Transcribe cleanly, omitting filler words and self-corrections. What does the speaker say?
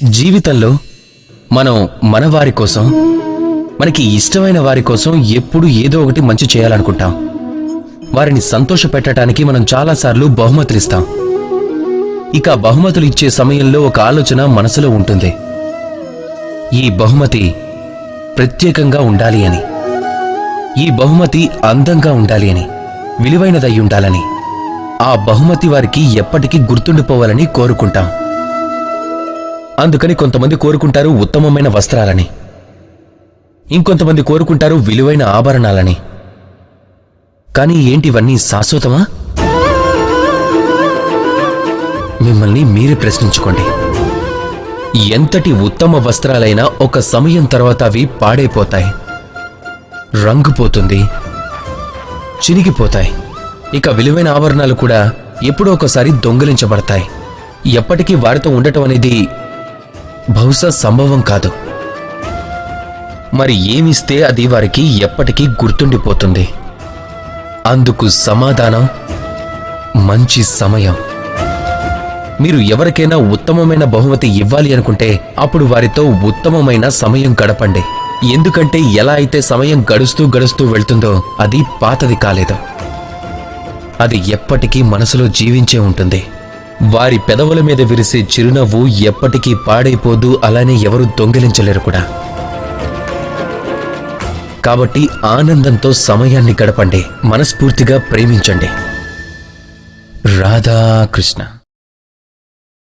జీవితంలో మనం మన వారి కోసం, మనకి ఇష్టమైన వారి కోసం ఎప్పుడు ఏదో ఒకటి మంచి చేయాలనుకుంటాం. వారిని సంతోష పెట్టడానికి మనం చాలాసార్లు బహుమతులిస్తాం. ఇక బహుమతులు ఇచ్చే సమయంలో ఒక ఆలోచన మనసులో ఉంటుంది. ఈ బహుమతి ప్రత్యేకంగా ఉండాలి అని, ఈ బహుమతి అందంగా ఉండాలి అని, విలువైనదై ఉండాలని, ఆ బహుమతి వారికి ఎప్పటికీ గుర్తుండిపోవాలని కోరుకుంటాం. అందుకని కొంతమంది కోరుకుంటారు ఉత్తమమైన వస్త్రాలని, ఇంకొంతమంది కోరుకుంటారు విలువైన ఆభరణాలని. కానీ ఏంటివన్నీ శాశ్వతమా? మిమ్మల్ని మీరే ప్రశ్నించుకోండి. ఎంతటి ఉత్తమ వస్త్రాలైనా ఒక సమయం తర్వాత అవి పాడైపోతాయి, రంగుపోతుంది, చినిగిపోతాయి. ఇక విలువైన ఆభరణాలు కూడా ఎప్పుడో ఒకసారి దొంగిలించబడతాయి. ఎప్పటికీ వారితో ఉండటం అనేది బహుశా సంభవం కాదు. మరి ఏమిస్తే అది వారికి ఎప్పటికీ గుర్తుండిపోతుంది? అందుకు సమాధానం మంచి సమయం. మీరు ఎవరికైనా ఉత్తమమైన బహుమతి ఇవ్వాలి అనుకుంటే అప్పుడు వారితో ఉత్తమమైన సమయం గడపండి. ఎందుకంటే ఎలా అయితే సమయం గడుస్తూ గడుస్తూ వెళ్తుందో అది పాతది కాలేదు, అది ఎప్పటికీ మనసులో జీవించే ఉంటుంది. వారి పెదవుల మీద విరిసే చిరునవ్వు ఎప్పటికీ పాడైపోదు, అలానే ఎవరు దొంగిలించలేరు కూడా. కాబట్టి ఆనందంతో సమయాన్ని గడపండి, మనస్ఫూర్తిగా ప్రేమించండి. రాధాకృష్ణ.